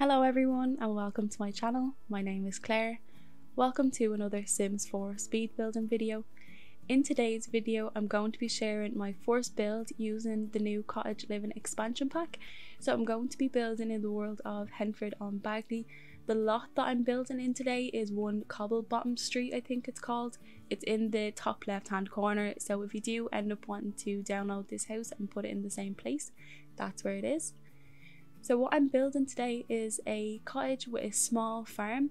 Hello everyone and welcome to my channel. My name is Claire. Welcome to another Sims 4 speed building video. In today's video I'm going to be sharing my first build using the new Cottage Living expansion pack. So I'm going to be building in the world of Henford-On-Bagley. The lot that I'm building in today is 1 Cobblebottom Street, I think it's called. It's in the top left hand corner, so if you do end up wanting to download this house and put it in the same place, that's where it is. So what I'm building today is a cottage with a small farm.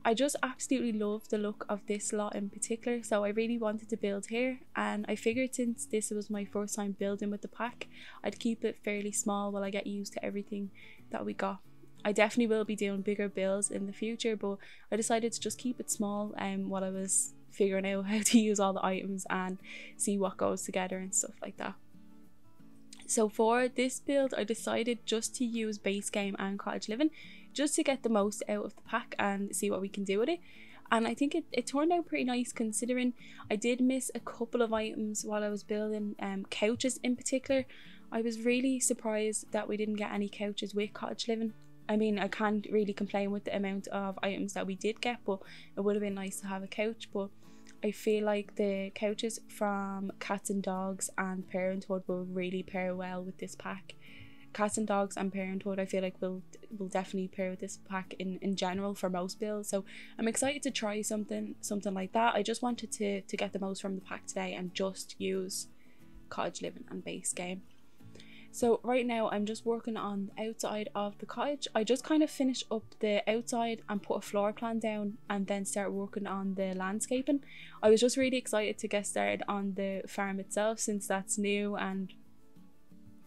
I just absolutely love the look of this lot in particular, so I really wanted to build here, and I figured since this was my first time building with the pack, I'd keep it fairly small while I get used to everything that we got. I definitely will be doing bigger builds in the future, but I decided to just keep it small while I was figuring out how to use all the items and see what goes together and stuff like that. So for this build I decided just to use base game and Cottage Living just to get the most out of the pack and see what we can do with it, and I think it turned out pretty nice considering I did miss a couple of items while I was building, couches in particular. I was really surprised that we didn't get any couches with Cottage Living. I mean, I can't really complain with the amount of items that we did get, but it would have been nice to have a couch. But I feel like the couches from Cats and Dogs and Parenthood will really pair well with this pack. Cats and Dogs and Parenthood I feel like will definitely pair with this pack in general for most builds, so I'm excited to try something like that. I just wanted to get the most from the pack today and just use Cottage Living and base game. So right now I'm just working on the outside of the cottage. I just kind of finished up the outside and put a floor plan down and then start working on the landscaping. I was just really excited to get started on the farm itself since that's new, and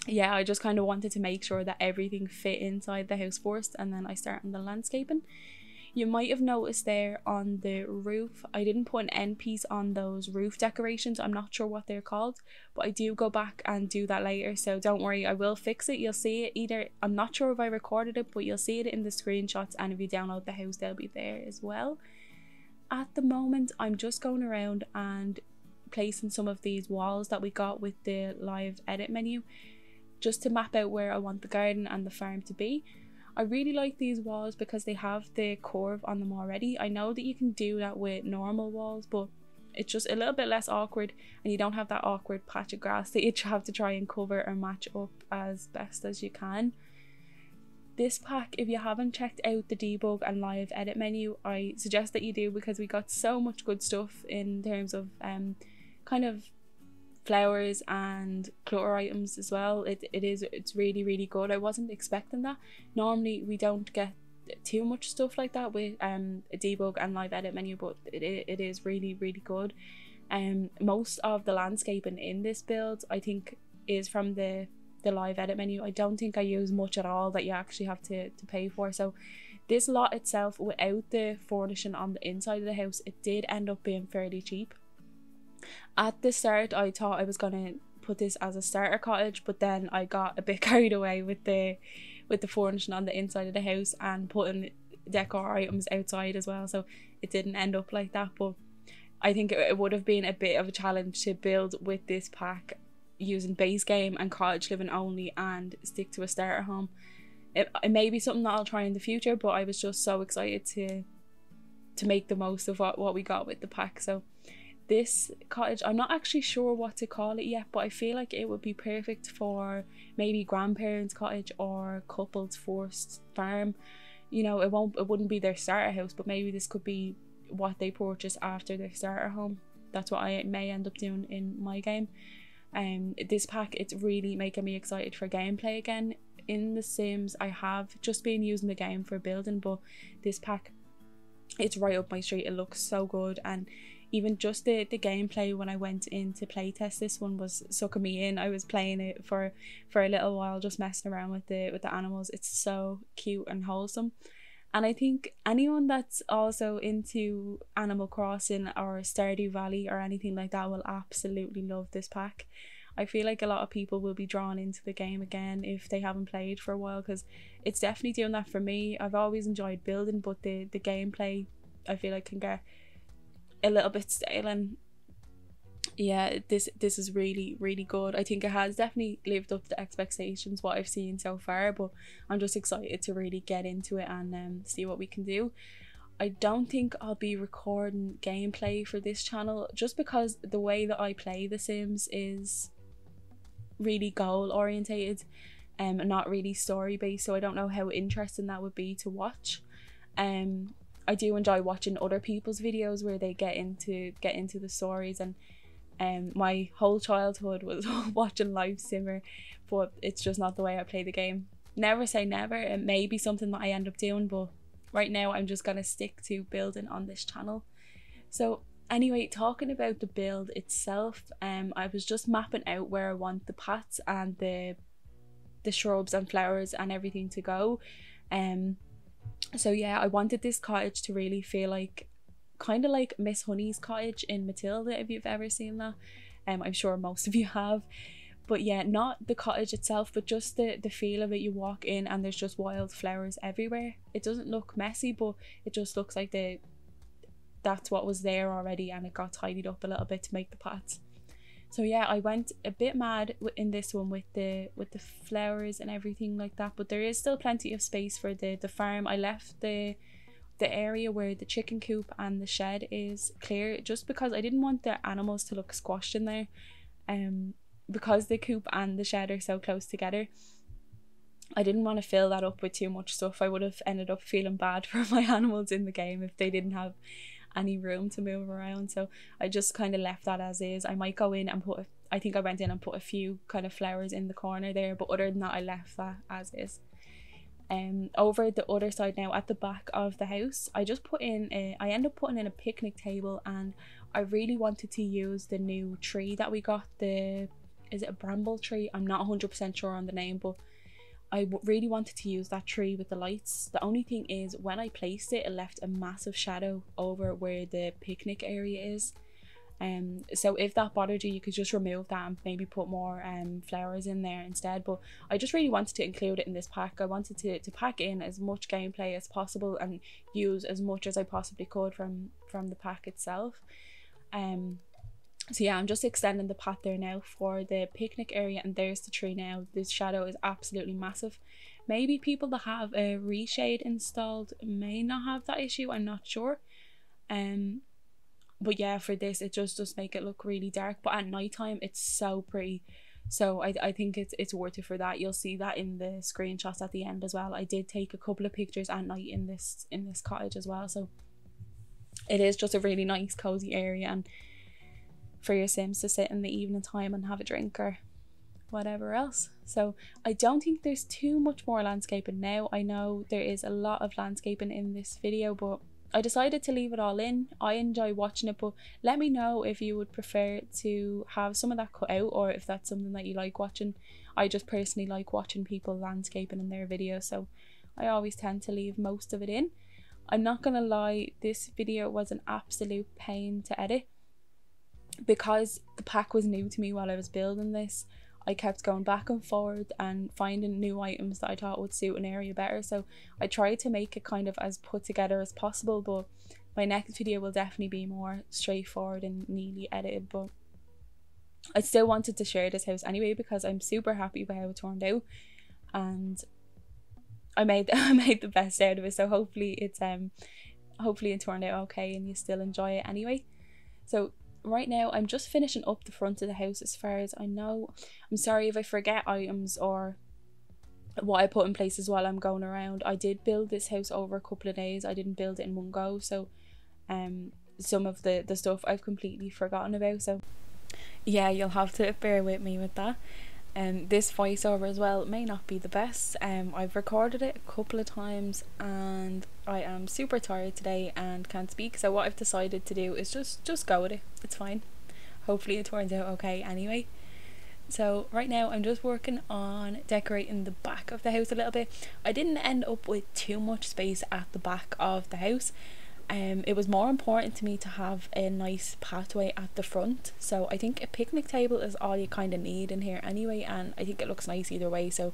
yeah, I just kind of wanted to make sure that everything fit inside the house first and then I start on the landscaping. You might have noticed there on the roof I didn't put an end piece on those roof decorations. I'm not sure what they're called, but I do go back and do that later, so don't worry, I will fix it. You'll see it either, I'm not sure if I recorded it, but you'll see it in the screenshots, and if you download the house they'll be there as well. At the moment I'm just going around and placing some of these walls that we got with the live edit menu just to map out where I want the garden and the farm to be. I really like these walls because they have the curve on them already. I know that you can do that with normal walls, but it's just a little bit less awkward and you don't have that awkward patch of grass that you have to try and cover or match up as best as you can. This pack, if you haven't checked out the debug and live edit menu, I suggest that you do, because we got so much good stuff in terms of kind of flowers and clutter items as well. It's really good. I wasn't expecting that. Normally we don't get too much stuff like that with a debug and live edit menu, but it is really good. Most of the landscaping in this build I think is from the live edit menu. I don't think I use much at all that you actually have to pay for. So this lot itself, without the furnishing on the inside of the house, it did end up being fairly cheap. At the start I thought I was gonna put this as a starter cottage, but then I got a bit carried away with the furnishing on the inside of the house and putting decor items outside as well, so it didn't end up like that. But I think it would have been a bit of a challenge to build with this pack using base game and Cottage Living only and stick to a starter home. It may be something that I'll try in the future, but I was just so excited to make the most of what we got with the pack. So this cottage, I'm not actually sure what to call it yet, but I feel like it would be perfect for maybe grandparents' cottage or couples' first farm. You know, it wouldn't be their starter house, but maybe this could be what they purchase after their starter home. That's what I may end up doing in my game. This pack, it's really making me excited for gameplay again. In The Sims I have just been using the game for building, but this pack, it's right up my street. It looks so good, and even just the gameplay when I went in to playtest this one was sucking me in. I was playing it for a little while, just messing around with the animals. It's so cute and wholesome, and I think anyone that's also into Animal Crossing or Stardew Valley or anything like that will absolutely love this pack. I feel like a lot of people will be drawn into the game again if they haven't played for a while, because it's definitely doing that for me. I've always enjoyed building, but the gameplay I feel like can get a little bit stale, and yeah, this is really, really good. I think it has definitely lived up to expectations what I've seen so far, but I'm just excited to really get into it and see what we can do. I don't think I'll be recording gameplay for this channel, just because the way that I play The Sims is really goal orientated and not really story based, so I don't know how interesting that would be to watch. I do enjoy watching other people's videos where they get into the stories, and my whole childhood was watching live simmer, but it's just not the way I play the game. Never say never, it may be something that I end up doing, but right now I'm just gonna stick to building on this channel. So anyway, talking about the build itself, I was just mapping out where I want the paths and the shrubs and flowers and everything to go. So yeah, I wanted this cottage to really feel like kind of like Miss Honey's cottage in Matilda, if you've ever seen that. I'm sure most of you have. But yeah, not the cottage itself, but just the feel of it. You walk in and there's just wild flowers everywhere. It doesn't look messy, but it just looks like that's what was there already, and it got tidied up a little bit to make the pots. So yeah, I went a bit mad in this one with the flowers and everything like that, but there is still plenty of space for the farm. I left the area where the chicken coop and the shed is clear, just because I didn't want the animals to look squashed in there. Because the coop and the shed are so close together, I didn't want to fill that up with too much stuff. I would have ended up feeling bad for my animals in the game if they didn't have any room to move around, so I just kind of left that as is. I might go in and I think I went in and put a few kind of flowers in the corner there, but other than that I left that as is. Over the other side now, at the back of the house, I just I end up putting in a picnic table, and I really wanted to use the new tree that we got. Is it a bramble tree? I'm not 100% sure on the name, but I really wanted to use that tree with the lights. The only thing is, when I placed it, it left a massive shadow over where the picnic area is. So if that bothered you, you could just remove that and maybe put more flowers in there instead. But I just really wanted to include it in this pack. I wanted to pack in as much gameplay as possible and use as much as I possibly could from the pack itself. So yeah, I'm just extending the path there now for the picnic area, and there's the tree now. This shadow is absolutely massive. Maybe people that have a reshade installed may not have that issue, I'm not sure. But yeah, for this it just does make it look really dark, but at night time it's so pretty. So I think it's worth it for that. You'll see that in the screenshots at the end as well. I did take a couple of pictures at night in this cottage as well, so it is just a really nice cozy area, and for your Sims to sit in the evening time and have a drink or whatever else. So I don't think there's too much more landscaping now. I know there is a lot of landscaping in this video, but I decided to leave it all in. I enjoy watching it, but let me know if you would prefer to have some of that cut out, or if that's something that you like watching. I just personally like watching people landscaping in their videos, so I always tend to leave most of it in. I'm not gonna lie, this video was an absolute pain to edit. Because the pack was new to me while I was building this, I kept going back and forward and finding new items that I thought would suit an area better, so I tried to make it kind of as put together as possible. But my next video will definitely be more straightforward and neatly edited. But I still wanted to share this house anyway because I'm super happy with how it turned out, and I made the best out of it, so hopefully it turned out okay and you still enjoy it anyway. So right now I'm just finishing up the front of the house as far as I know. I'm sorry if I forget items or what I put in places while I'm going around. I did build this house over a couple of days. I didn't build it in one go, so some of the stuff I've completely forgotten about, so yeah, you'll have to bear with me with that. This voiceover as well may not be the best. I've recorded it a couple of times and I am super tired today and can't speak, so what I've decided to do is just go with it. It's fine. Hopefully it turns out okay anyway. So right now I'm just working on decorating the back of the house a little bit. I didn't end up with too much space at the back of the house. It was more important to me to have a nice pathway at the front, so I think a picnic table is all you kind of need in here anyway, and I think it looks nice either way. So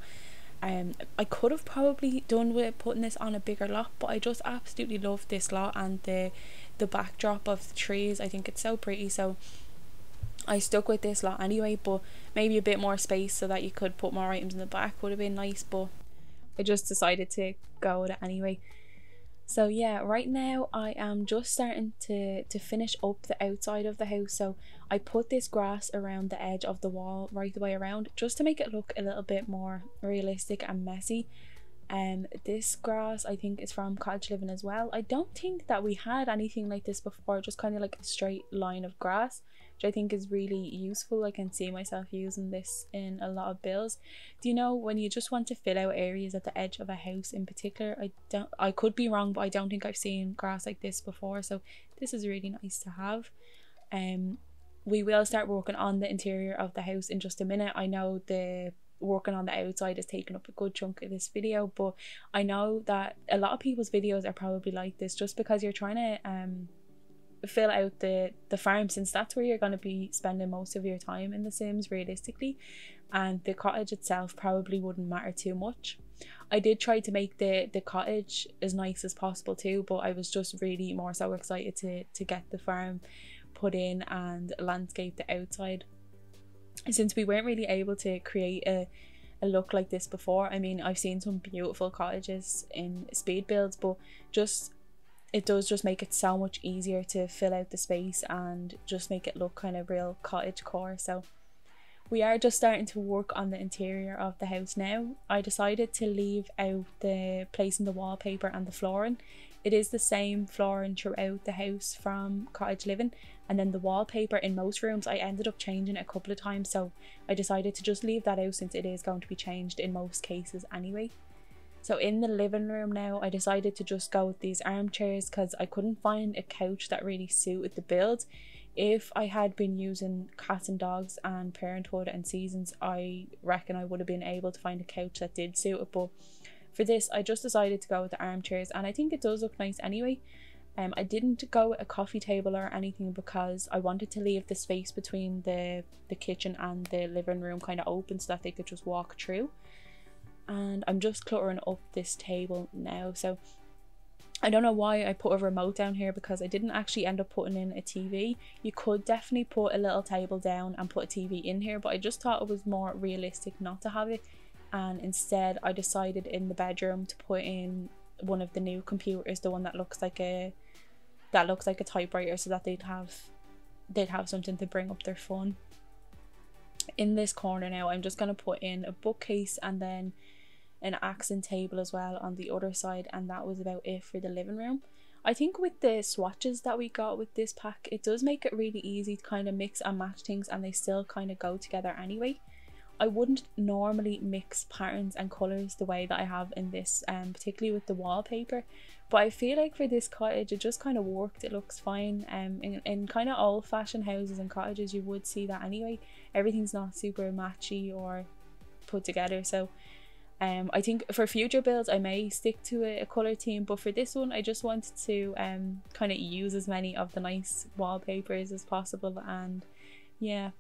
I could have probably done with putting this on a bigger lot, but I just absolutely love this lot and the backdrop of the trees. I think it's so pretty, so I stuck with this lot anyway, but maybe a bit more space so that you could put more items in the back would have been nice, but I just decided to go with it anyway. So yeah, right now I am just starting to finish up the outside of the house. So I put this grass around the edge of the wall right the way around, just to make it look a little bit more realistic and messy. This grass I think is from Cottage Living as well. I don't think that we had anything like this before, just kind of like a straight line of grass, which I think is really useful. I can see myself using this in a lot of builds. Do you know, when you just want to fill out areas at the edge of a house in particular, I could be wrong, but I don't think I've seen grass like this before, so this is really nice to have. We will start working on the interior of the house in just a minute. I know the working on the outside is taking up a good chunk of this video, but I know that a lot of people's videos are probably like this, just because you're trying to fill out the farm, since that's where you're going to be spending most of your time in The Sims realistically, and the cottage itself probably wouldn't matter too much. I did try to make the cottage as nice as possible too, but I was just really more so excited to get the farm put in and landscape the outside, since we weren't really able to create a look like this before. I mean, I've seen some beautiful cottages in speed builds, but it does just make it so much easier to fill out the space and just make it look kind of real cottage core. So we are just starting to work on the interior of the house now. I decided to leave out the placing the wallpaper and the flooring. It is the same flooring throughout the house from Cottage Living, and then the wallpaper in most rooms I ended up changing a couple of times, so I decided to just leave that out since it is going to be changed in most cases anyway. So in the living room now, I decided to just go with these armchairs because I couldn't find a couch that really suited the build. If I had been using Cats and Dogs and Parenthood and Seasons, I reckon I would have been able to find a couch that did suit it, but for this I just decided to go with the armchairs, and I think it does look nice anyway. I didn't go with a coffee table or anything because I wanted to leave the space between the kitchen and the living room kind of open so that they could just walk through. And I'm just cluttering up this table now, so I don't know why I put a remote down here because I didn't actually end up putting in a TV. You could definitely put a little table down and put a TV in here, but I just thought it was more realistic not to have it, and instead I decided in the bedroom to put in one of the new computers, the one that looks like a typewriter, so that they'd have something to bring up their fun. In this corner now, I'm just going to put in a bookcase and then an accent table as well on the other side, and that was about it for the living room. I think with the swatches that we got with this pack, it does make it really easy to kind of mix and match things, and they still kind of go together anyway. I wouldn't normally mix patterns and colours the way that I have in this, particularly with the wallpaper, but I feel like for this cottage it just kind of worked. It looks fine. In kind of old-fashioned houses and cottages you would see that anyway. Everything's not super matchy or put together, so I think for future builds I may stick to a colour theme, but for this one I just wanted to kind of use as many of the nice wallpapers as possible. And yeah,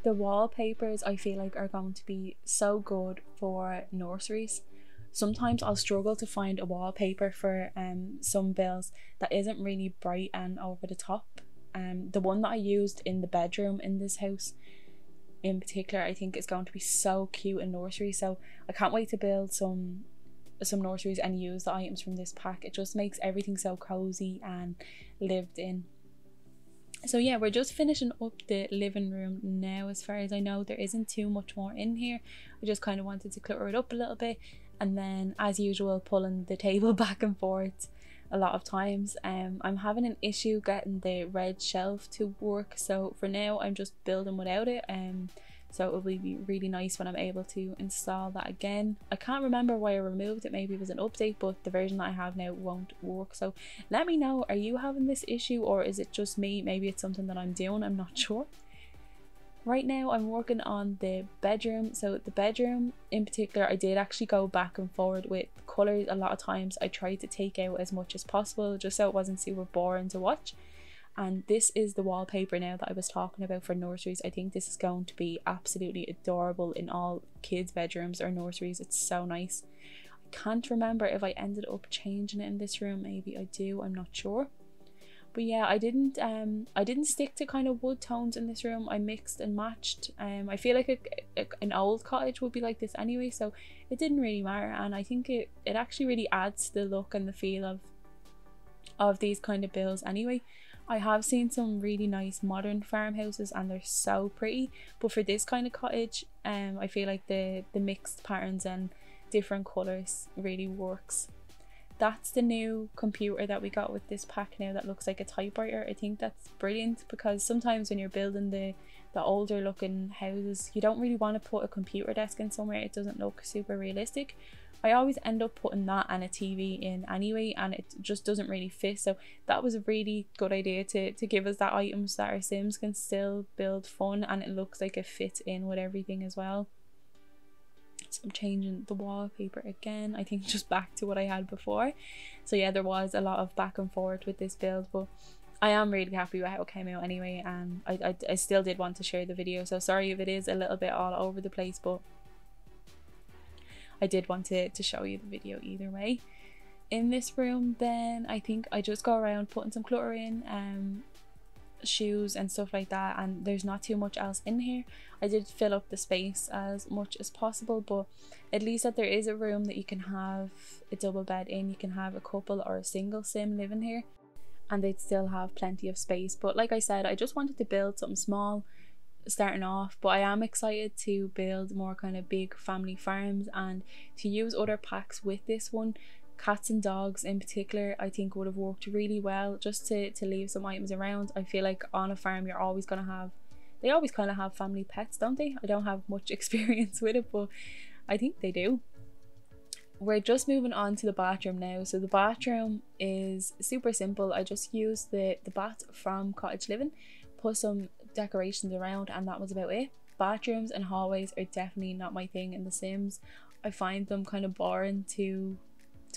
the wallpapers I feel like are going to be so good for nurseries. Sometimes I'll struggle to find a wallpaper for some builds that isn't really bright and over the top. The one that I used in the bedroom in this house in particular I think is going to be so cute in nursery, so I can't wait to build some nurseries and use the items from this pack. It just makes everything so cozy and lived in. So yeah, we're just finishing up the living room now. As far as I know, there isn't too much more in here. I just kind of wanted to clutter it up a little bit, and then as usual pulling the table back and forth a lot of times. I'm having an issue getting the red shelf to work, so for now I'm just building without it. So it will be really nice when I'm able to install that again. I can't remember why I removed it, maybe it was an update, but the version that I have now won't work. So let me know, are you having this issue or is it just me? Maybe it's something that I'm doing, I'm not sure. Right now I'm working on the bedroom. So the bedroom in particular, I did actually go back and forward with colours a lot of times. I tried to take out as much as possible just so it wasn't super boring to watch. And this is the wallpaper now that I was talking about for nurseries. I think this is going to be absolutely adorable in all kids' bedrooms or nurseries. It's so nice. I can't remember if I ended up changing it in this room. Maybe I do, I'm not sure. But yeah, I didn't stick to kind of wood tones in this room. I mixed and matched. I feel like an old cottage would be like this anyway, so it didn't really matter, and I think it actually really adds to the look and the feel of these kind of builds anyway. I have seen some really nice modern farmhouses and they're so pretty, but for this kind of cottage, I feel like the mixed patterns and different colours really works. That's the new computer that we got with this pack now that looks like a typewriter. I think that's brilliant, because sometimes when you're building the older looking houses, you don't really want to put a computer desk in somewhere. It doesn't look super realistic. I always end up putting that and a TV in anyway, and it just doesn't really fit. So that was a really good idea to give us that item so that our Sims can still build fun and it looks like it fits in with everything as well. So I'm changing the wallpaper again, I think just back to what I had before. So yeah, there was a lot of back and forth with this build, but I am really happy with how it came out anyway, and I still did want to share the video, so sorry if it is a little bit all over the place, but I did want to show you the video either way. In this room then, I think I just go around putting some clutter in, shoes and stuff like that, and there's not too much else in here. I did fill up the space as much as possible, but at least that there is a room that you can have a double bed in. You can have a couple or a single sim living here and they'd still have plenty of space. But like I said, I just wanted to build something small starting off, but I am excited to build more kind of big family farms and to use other packs with this one. Cats and dogs in particular I think would have worked really well, just to leave some items around. I feel like on a farm you're always going to have, they always kind of have family pets, don't they? I don't have much experience with it, but I think they do. We're just moving on to the bathroom now. So the bathroom is super simple. I just used the bath from Cottage Living, put some decorations around, and that was about it. Bathrooms and hallways are definitely not my thing in The Sims. I find them kind of boring to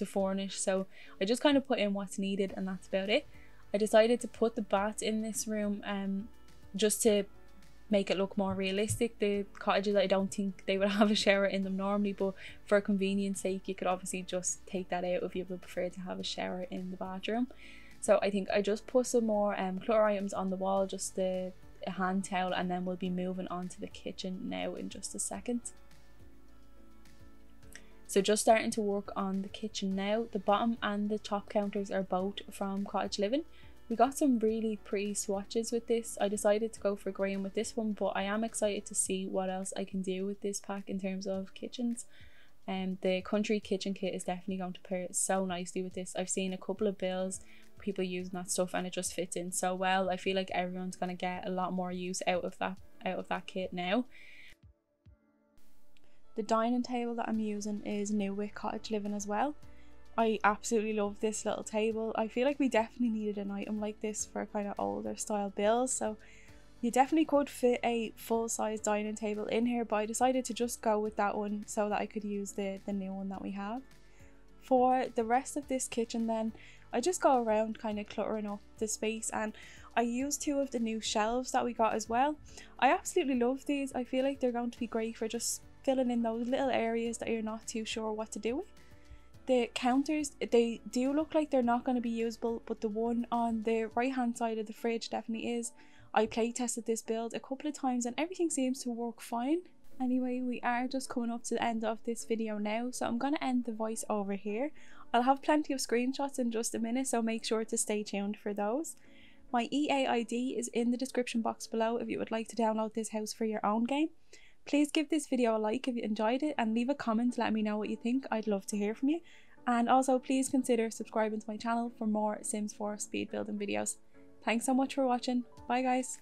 furnish, so I just kind of put in what's needed and that's about it. I decided to put the bath in this room just to make it look more realistic. The cottages, I don't think they would have a shower in them normally, but for convenience sake you could obviously just take that out if you would prefer to have a shower in the bathroom. So I think I just put some more clutter items on the wall, just a hand towel, and then we'll be moving on to the kitchen now in just a second. So just starting to work on the kitchen now. The bottom and the top counters are both from Cottage Living. We got some really pretty swatches with this. I decided to go for green with this one, but I am excited to see what else I can do with this pack in terms of kitchens. The country kitchen kit is definitely going to pair so nicely with this. I've seen a couple of builds, people using that stuff, and it just fits in so well. I feel like everyone's going to get a lot more use out of that kit now. The dining table that I'm using is new with Cottage Living as well. I absolutely love this little table. I feel like we definitely needed an item like this for kind of older style builds, so you definitely could fit a full-size dining table in here, but I decided to just go with that one so that I could use the new one that we have. For the rest of this kitchen then, I just go around kind of cluttering up the space, and I used two of the new shelves that we got as well. I absolutely love these. I feel like they're going to be great for just filling in those little areas that you're not too sure what to do with. The counters, they do look like they're not going to be usable, but the one on the right hand side of the fridge definitely is. I play tested this build a couple of times and everything seems to work fine. Anyway, we are just coming up to the end of this video now, so I'm going to end the voice over here. I'll have plenty of screenshots in just a minute, so make sure to stay tuned for those. My EA ID is in the description box below if you would like to download this house for your own game. Please give this video a like if you enjoyed it, and leave a comment to let me know what you think. I'd love to hear from you. And also please consider subscribing to my channel for more Sims 4 speed building videos. Thanks so much for watching. Bye guys.